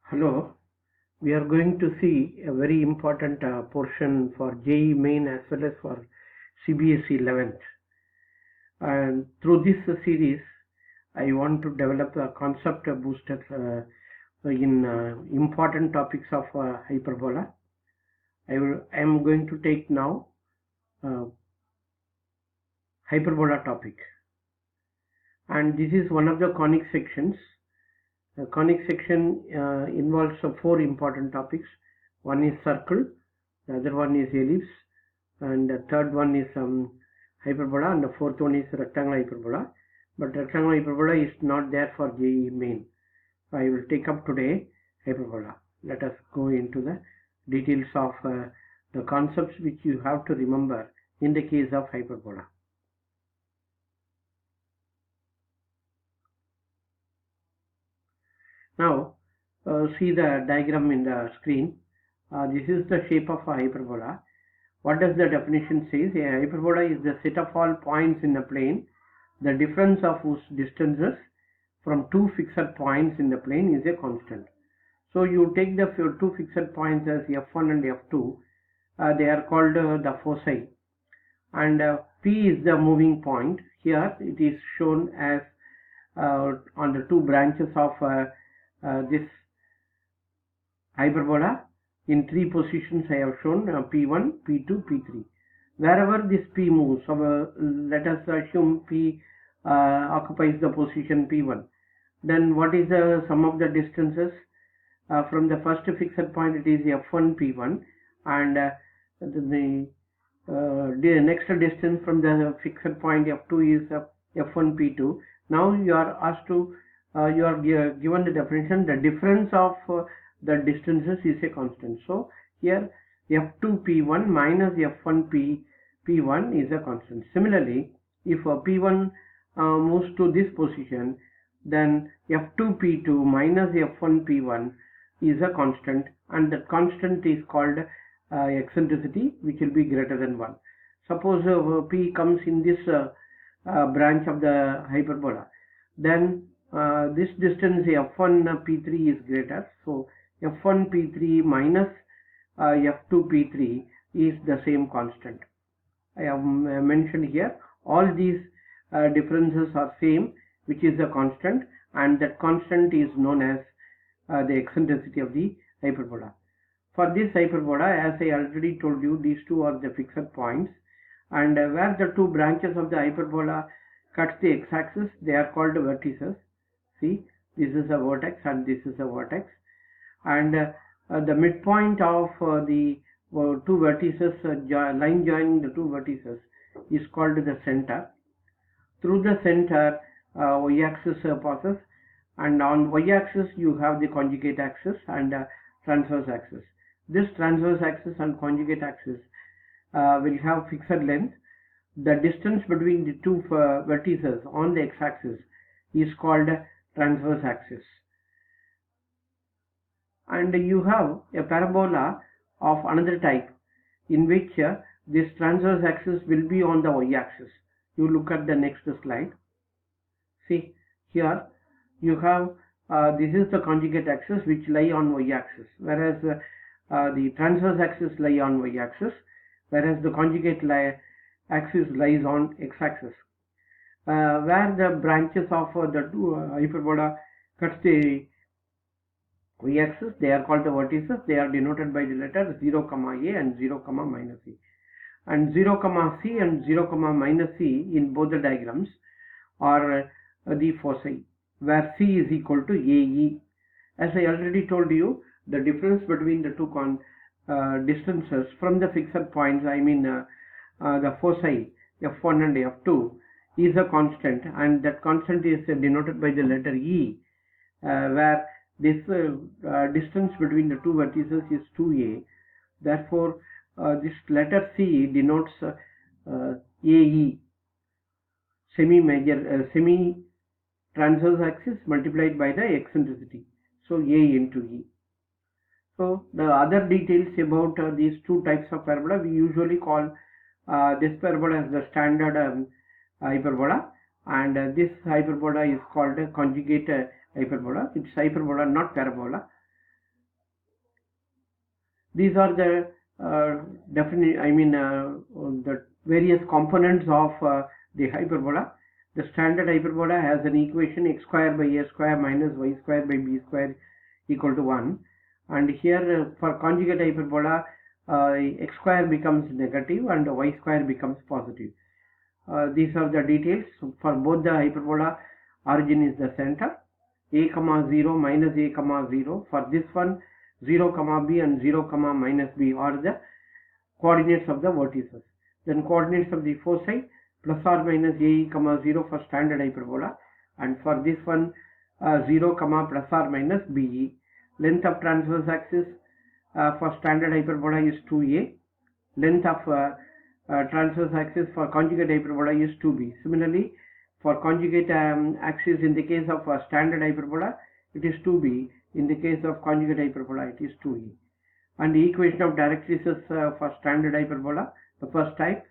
Hello, we are going to see a very important portion for JEE Main as well as for CBSE 11th. And through this series, I want to develop a concept booster in important topics of hyperbola. I am going to take now hyperbola topic. And this is one of the conic sections. The conic section involves four important topics. One is circle, the other one is ellipse, and the third one is hyperbola, and the fourth one is rectangular hyperbola. But rectangular hyperbola is not there for JEE Main. So I will take up today hyperbola. Let us go into the details of the concepts which you have to remember in the case of hyperbola. Now, see the diagram in the screen. This is the shape of a hyperbola. What does the definition say? A hyperbola is the set of all points in a plane, the difference of whose distances from two fixed points in the plane is a constant. So you take the two fixed points as f1 and f2. They are called the foci. And P is the moving point. Here it is shown as on the two branches of this hyperbola. In three positions I have shown P1, P2, P3. Wherever this P moves, let us assume P occupies the position P1. Then what is the sum of the distances? From the first fixed point it is F1 P1, and the next distance from the fixed point F2 is F1 P2. Now you are asked to you are given the definition, the difference of the distances is a constant. So here F2 P1 minus F1 P1 is a constant. Similarly, if P1 moves to this position, then F2 P2 minus F1 P1 is a constant, and that constant is called eccentricity, which will be greater than 1. Suppose P comes in this branch of the hyperbola, then this distance F1 P3 is greater. So F1 P3 minus F2 P3 is the same constant. I have mentioned here all these differences are same, which is a constant, and that constant is known as the eccentricity of the hyperbola. For this hyperbola, as I already told you, these two are the fixed points, and where the two branches of the hyperbola cuts the x-axis, they are called vertices. See, this is a vertex and this is a vertex, and the midpoint of the two vertices, line joining the two vertices, is called the center. Through the center, y-axis passes, and on y-axis you have the conjugate axis and transverse axis. This transverse axis and conjugate axis will have fixed length. The distance between the two vertices on the x-axis is called transverse axis. And you have a parabola of another type in which this transverse axis will be on the y-axis. You look at the next slide. See, here you have this is the conjugate axis which lie on y-axis, whereas the transverse axis lie on y-axis, whereas the conjugate axis lies on x-axis. Where the branches of the two hyperbola cuts the y-axis, they are called the vertices. They are denoted by the letter 0, a and 0, minus c. And 0, c and 0, minus c in both the diagrams are the foci, where c is equal to AE. As I already told you, the difference between the two distances from the fixed points, I mean the foci F1 and F2, is a constant, and that constant is denoted by the letter E, where this distance between the two vertices is 2a. Therefore, this letter C denotes AE, semi transverse axis multiplied by the eccentricity. So A into E. So the other details about these two types of parabola, we usually call this parabola as the standard hyperbola, and this hyperbola is called a conjugate hyperbola. It's hyperbola, not parabola. These are the the various components of the hyperbola. The standard hyperbola has an equation x square by a square minus y square by b square equal to 1. And here for conjugate hyperbola, x square becomes negative and y square becomes positive. These are the details. So for both the hyperbola, origin is the center, a comma 0 minus a comma 0. For this one, 0 comma b and 0 comma minus b are the coordinates of the vertices. Then coordinates of the foci, plus or minus a comma 0 for standard hyperbola, and for this one 0 comma plus or minus be. Length of transverse axis for standard hyperbola is 2a. Length of transverse axis for conjugate hyperbola is 2b. Similarly, for conjugate axis in the case of standard hyperbola, it is 2b. In the case of conjugate hyperbola, it is 2e. And the equation of directrices for standard hyperbola, the first type,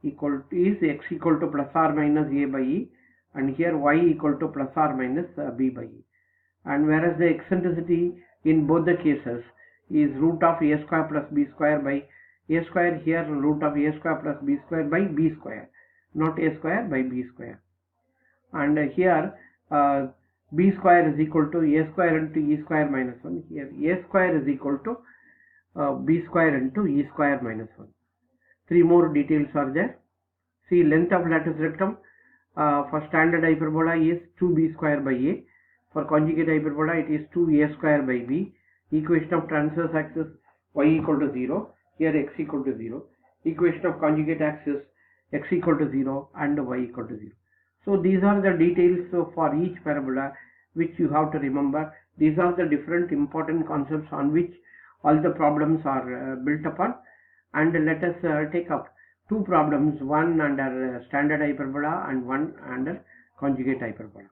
is x equal to plus or minus a by e, and here y equal to plus or minus b by e. And whereas the eccentricity in both the cases is root of a square plus b square by a square, here root of a square plus b square by b square, not a square by b square. And here b square is equal to a square into e square minus 1. Here a square is equal to b square into e square minus 1. Three more details are there. See, length of lattice rectum for standard hyperbola is 2b square by a. For conjugate hyperbola, it is 2a square by b. Equation of transverse axis y equal to 0. Here x equal to 0. Equation of conjugate axis x equal to 0 and y equal to 0. So these are the details for each parabola which you have to remember. These are the different important concepts on which all the problems are built upon. And let us take up two problems, one under standard hyperbola and one under conjugate hyperbola.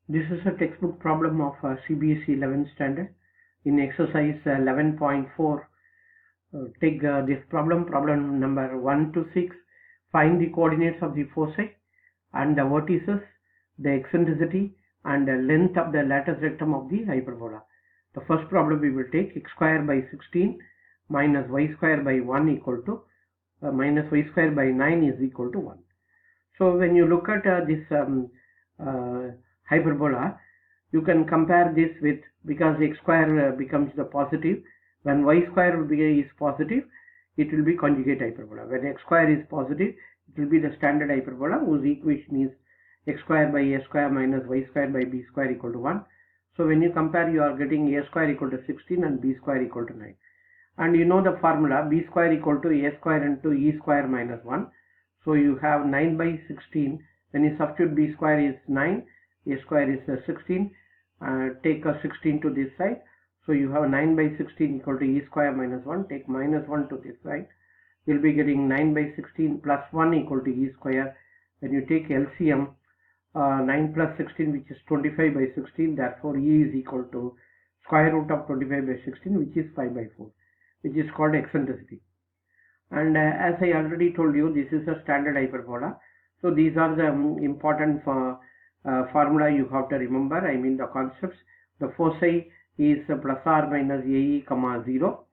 This is a textbook problem of CBSE 11th standard. In exercise 11.4, take this problem number 1 to 6. Find the coordinates of the foci and the vertices, the eccentricity and the length of the lattice rectum of the hyperbola. The first problem we will take x square by 16 minus y square by 1 equal to minus y square by 9 is equal to 1. So when you look at this hyperbola, you can compare this with, because x square becomes the positive, when y square is positive, it will be conjugate hyperbola. When x square is positive, it will be the standard hyperbola whose equation is x square by a square minus y square by b square equal to 1. So when you compare, you are getting a square equal to 16 and b square equal to 9. And you know the formula, b square equal to a square into e square minus 1. So you have 9 by 16. When you substitute b square is 9, a square is 16. Take a 16 to this side. So you have 9 by 16 equal to e square minus 1. Take minus 1 to this side. You will be getting 9 by 16 plus 1 equal to e square. When you take LCM, 9 plus 16, which is 25 by 16. Therefore, e is equal to square root of 25 by 16, which is 5 by 4, which is called eccentricity. And as I already told you, this is a standard hyperbola. So these are the important formula you have to remember. I mean the concepts. The foci is plus or minus ae comma 0,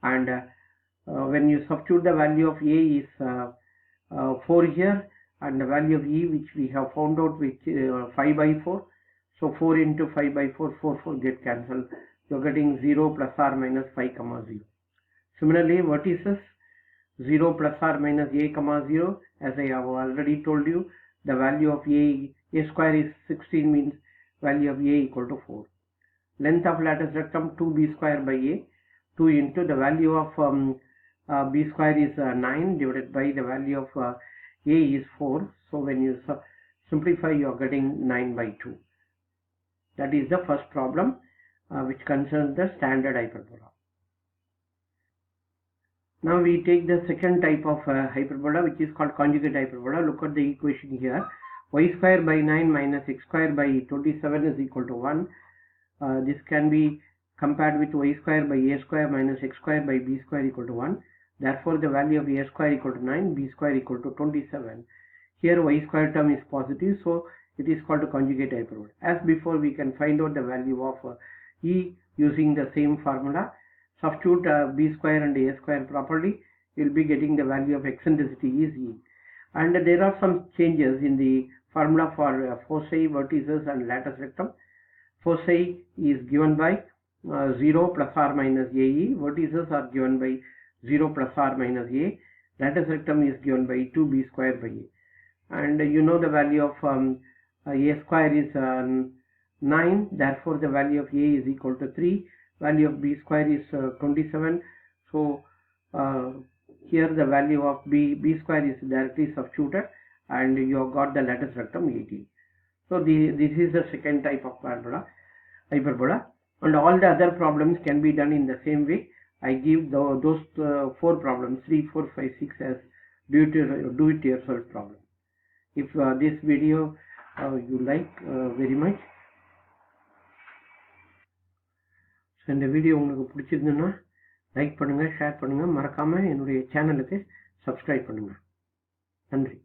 and when you substitute the value of a is 4 here, and the value of e which we have found out, which 5 by 4. So 4 into 5 by 4, 4 get cancelled. You are getting 0 plus or minus 5 comma 0. Similarly, vertices 0 plus or minus a comma 0. As I have already told you, the value of a square is 16, means value of a equal to 4. Length of lattice rectum 2b square by a. 2 into the value of b square is 9 divided by the value of a is 4. So when you simplify, you are getting 9 by 2. That is the first problem which concerns the standard hyperbola. Now we take the second type of hyperbola, which is called conjugate hyperbola. Look at the equation here. Y square by 9 minus x square by 27 is equal to 1. This can be compared with y square by a square minus x square by b square equal to 1. Therefore, the value of a square equal to 9, b square equal to 27. Here y square term is positive, so it is called a conjugate hyperbola. As before, we can find out the value of e using the same formula. Substitute b square and a square properly, you will be getting the value of eccentricity is E. And there are some changes in the formula for foci, vertices and lattice rectum. Foci is given by 0 plus or minus AE, vertices are given by 0 plus or minus A, lattice rectum is given by 2b square by A. And you know the value of A square is 9, therefore the value of A is equal to 3, value of b square is 27, so here the value of b square is directly substituted and you have got the lattice rectum 18. So this is the second type of hyperbola, and all the other problems can be done in the same way. I give those 4 problems, 3, 4, 5, 6 as do it yourself problem. If this video you like very much, so இந்த video உங்களுக்கு பிடிச்சிருந்ததுன்னா like பண்ணுங்க, share பண்ணுங்க, மறக்காம என்னுடைய சேனலுக்கு subscribe பண்ணுங்க. நன்றி.